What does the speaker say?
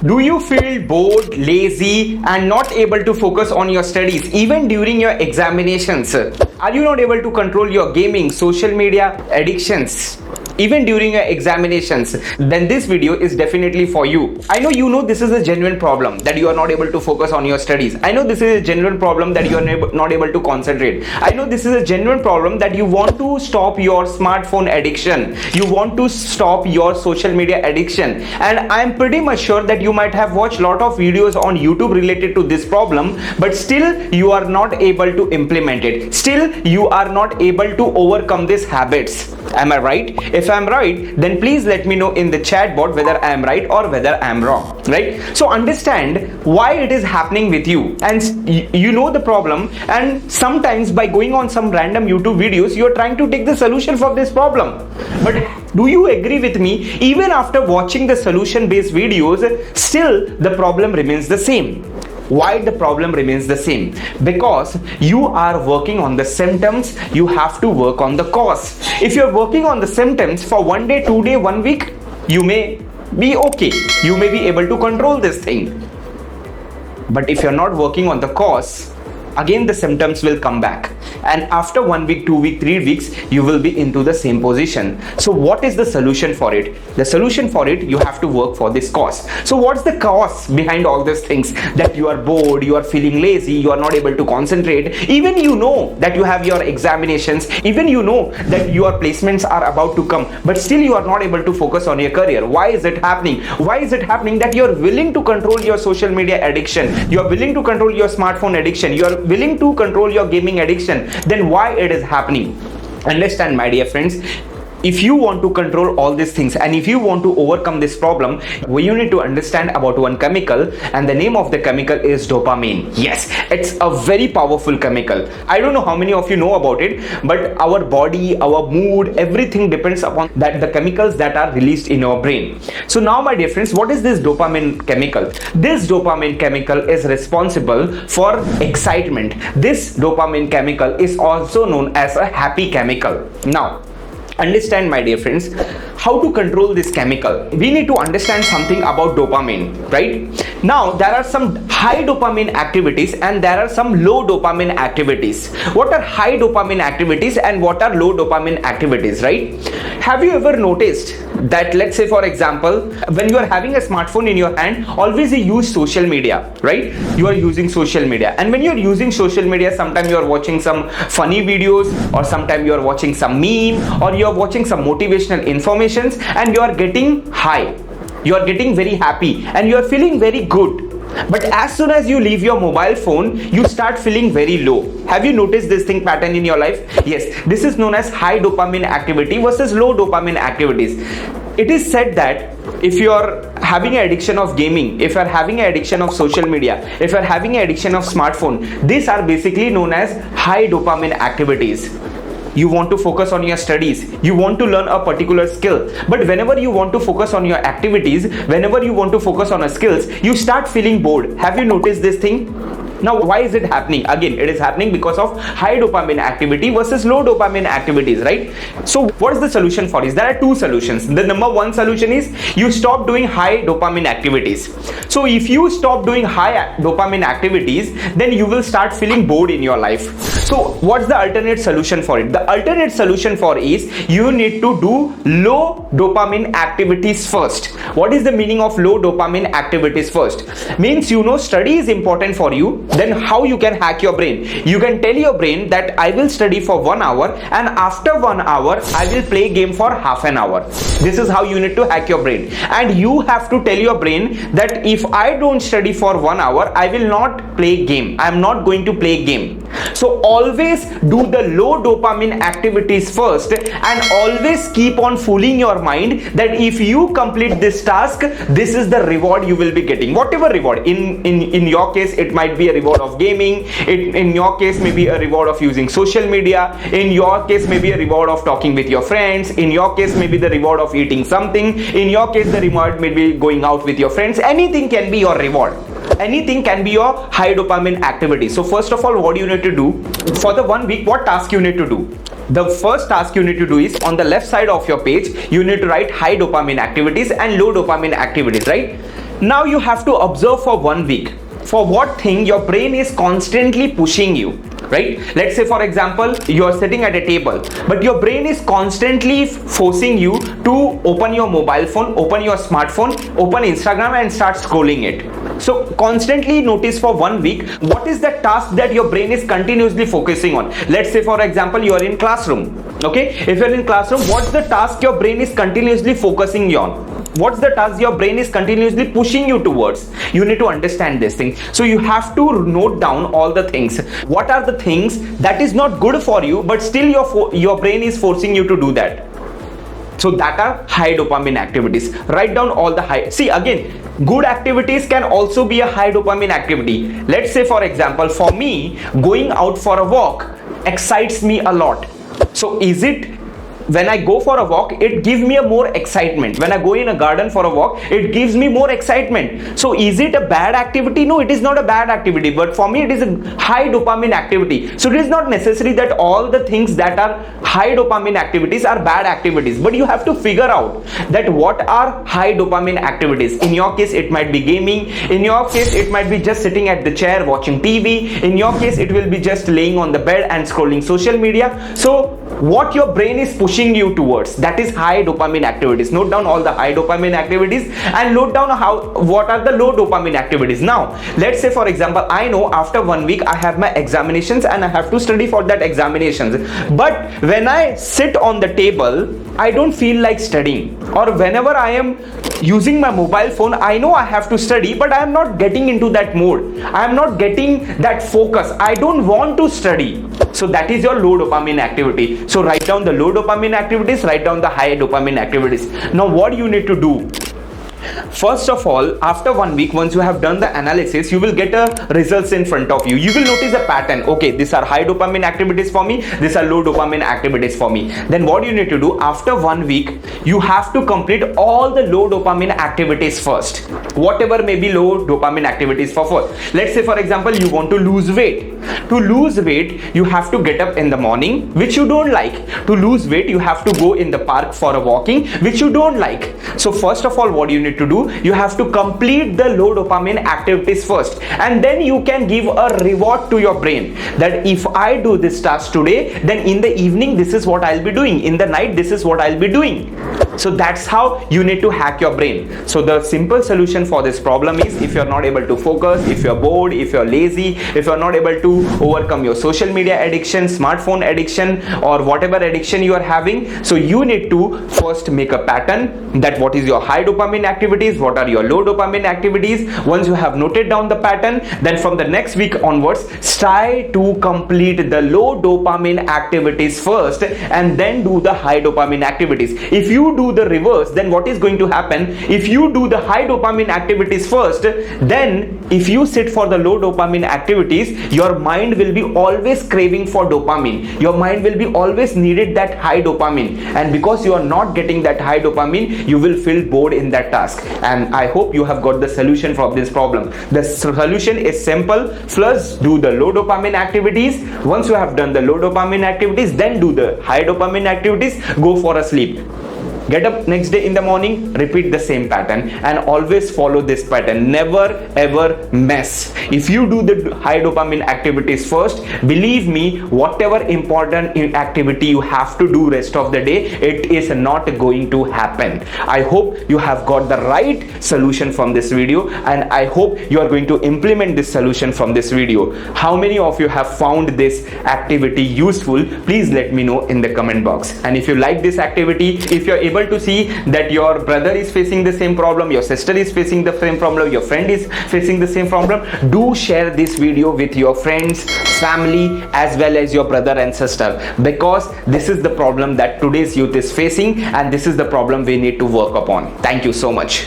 Do you feel bored, lazy, and not able to focus on your studies even during your examinations? Are you not able to control your gaming, social media addictions even during your examinations? Then this video is definitely for you. I know this is a genuine problem that you are not able to focus on your studies. I know this is a genuine problem that you are not able to concentrate. I know this is a genuine problem that you want to stop your smartphone addiction. You want to stop your social media addiction. And I am pretty much sure that you might have watched a lot of videos on YouTube related to this problem, but still you are not able to implement it. Still you are not able to overcome these habits. Am I right? If I'm right, then please let me know in the chat box whether I am right or whether I am wrong, right? So understand why it is happening with you, and you know the problem, and sometimes by going on some random YouTube videos, you are trying to take the solution for this problem. But do you agree with me? Even after watching the solution based videos, still the problem remains the same. Why the problem remains the same? Because you are working on the symptoms, you have to work on the cause. If you're working on the symptoms for 1 day, 2 day, 1 week, you may be okay. You may be able to control this thing. But if you're not working on the cause, again the symptoms will come back, and after 1 week, 2 week, 3 weeks, you will be into the same position. So what is the solution for it? The solution for it, you have to work for this cause. So what's the cause behind all these things? That you are bored, you are feeling lazy, you are not able to concentrate, even you know that you have your examinations, even you know that your placements are about to come, but still you are not able to focus on your career. Why is it happening? Why is it happening that you are willing to control your social media addiction, you are willing to control your smartphone addiction, you are willing to control your gaming addiction? Then why it is happening? Understand, my dear friends, if you want to control all these things and if you want to overcome this problem, you need to understand about one chemical, and the name of the chemical is dopamine. Yes, it's a very powerful chemical. I don't know how many of you know about it, but our body, our mood, everything depends upon that, the chemicals that are released in our brain. So now, my dear friends, what is this dopamine chemical? This dopamine chemical is responsible for excitement. This dopamine chemical is also known as a happy chemical. Now understand, my dear friends, how to control this chemical. We need to understand something about dopamine, right? Now there are some high dopamine activities and there are some low dopamine activities. What are high dopamine activities and what are low dopamine activities, right? Have you ever noticed that, let's say for example, when you are having a smartphone in your hand, always you use social media, right? You are using social media, and when you are using social media, sometimes you are watching some funny videos, or sometimes you are watching some meme, or you are watching some motivational informations, and you are getting high, you are getting very happy, and you are feeling very good. But as soon as you leave your mobile phone, you start feeling very low. Have you noticed this thing pattern in your life? Yes, this is known as high dopamine activity versus low dopamine activities. It is said that if you are having an addiction of gaming, if you are having an addiction of social media, if you are having an addiction of smartphone, these are basically known as high dopamine activities. You want to focus on your studies, you want to learn a particular skill, but whenever you want to focus on your activities, whenever you want to focus on your skills, you start feeling bored. Have you noticed this thing? Now why is it happening? Again, it is happening because of high dopamine activity versus low dopamine activities, right? So what is the solution for this? There are two solutions. The number one solution is you stop doing high dopamine activities. So if you stop doing high dopamine activities, then you will start feeling bored in your life. So what's the alternate solution for it? The alternate solution for is you need to do low dopamine activities first. What is the meaning of low dopamine activities first? Means study is important for you. Then how you can hack your brain? You can tell your brain that I will study for 1 hour, and after 1 hour I will play game for half an hour. This is how you need to hack your brain. And you have to tell your brain that if I don't study for 1 hour, I will not play game. I am not going to play game. So always do the low dopamine activities first, and always keep on fooling your mind that if you complete this task, this is the reward you will be getting. Whatever reward. In your case, it might be a reward of gaming. In your case, maybe a reward of using social media. In your case, maybe a reward of talking with your friends. In your case, maybe the reward of eating something. In your case, the reward may be going out with your friends. Anything can be your reward. Anything can be your high dopamine activity. So first of all, what do you need to do? For the 1 week, what task you need to do? The first task you need to do is on the left side of your page, you need to write high dopamine activities and low dopamine activities, right? Now you have to observe for 1 week for what thing your brain is constantly pushing you, right? Let's say for example you are sitting at a table, but your brain is constantly forcing you to open your mobile phone, open your smartphone, open Instagram and start scrolling it. So constantly notice for 1 week what is the task that your brain is continuously focusing on. Let's say for example you are in classroom, okay? If you're in classroom, what's the task your brain is continuously focusing you on? What's the task your brain is continuously pushing you towards? You need to understand this thing. So you have to note down all the things. What are the things that is not good for you, but still your brain is forcing you to do that? So that are high dopamine activities. Write down all the high. See, again, good activities can also be a high dopamine activity. Let's say for example, for me, going out for a walk excites me a lot. So is it, when I go for a walk, it gives me a more excitement. When I go in a garden for a walk, it gives me more excitement. So is it a bad activity? No, it is not a bad activity, but for me it is a high dopamine activity. So it is not necessary that all the things that are high dopamine activities are bad activities, but you have to figure out that what are high dopamine activities. In your case it might be gaming, in your case it might be just sitting at the chair watching TV, in your case it will be just laying on the bed and scrolling social media. So what your brain is pushing you towards, that is high dopamine activities. Note down all the high dopamine activities and note down what are the low dopamine activities. Now let's say for example, I know after 1 week I have my examinations and I have to study for that examinations, but when I sit on the table I don't feel like studying, or whenever I am using my mobile phone, I know I have to study, but I am not getting into that mode. I am not getting that focus. I don't want to study. So that is your low dopamine activity. So write down the low dopamine activities, write down the high dopamine activities. Now what you need to do? First of all, after 1 week, once you have done the analysis, you will get a results in front of you. You will notice a pattern. Okay, these are high dopamine activities for me, these are low dopamine activities for me. Then what you need to do, after 1 week, you have to complete all the low dopamine activities first. Whatever may be low dopamine activities for first. Let's say for example, you want to lose weight. To lose weight, you have to get up in the morning, which you don't like. To lose weight, you have to go in the park for a walking, which you don't like. So first of all, what you need to do, you have to complete the low dopamine activities first, and then you can give a reward to your brain that if I do this task today, then in the evening this is what I'll be doing, in the night this is what I'll be doing. So that's how you need to hack your brain. So the simple solution for this problem is, if you're not able to focus, if you're bored, if you're lazy, if you're not able to overcome your social media addiction, smartphone addiction, or whatever addiction you are having, so you need to first make a pattern that what is your high dopamine activities, what are your low dopamine activities. Once you have noted down the pattern, then from the next week onwards, try to complete the low dopamine activities first and then do the high dopamine activities. If you do the reverse, then what is going to happen? If you do the high dopamine activities first, then if you sit for the low dopamine activities, your mind will be always craving for dopamine. Your mind will be always needed that high dopamine, and because you are not getting that high dopamine, you will feel bored in that task. And I hope you have got the solution for this problem. The solution is simple. First do the low dopamine activities. Once you have done the low dopamine activities, then do the high dopamine activities. Go for a sleep. Get up next day in the morning, repeat the same pattern, and always follow this pattern. Never ever mess. If you do the high dopamine activities first, believe me, whatever important activity you have to do rest of the day, it is not going to happen. I hope you have got the right solution from this video, and I hope you are going to implement this solution from this video. How many of you have found this activity useful? Please let me know in the comment box. And if you like this activity, if you're able to see that your brother is facing the same problem, your sister is facing the same problem, your friend is facing the same problem, do share this video with your friends, family, as well as your brother and sister, because this is the problem that today's youth is facing, and this is the problem we need to work upon. Thank you so much.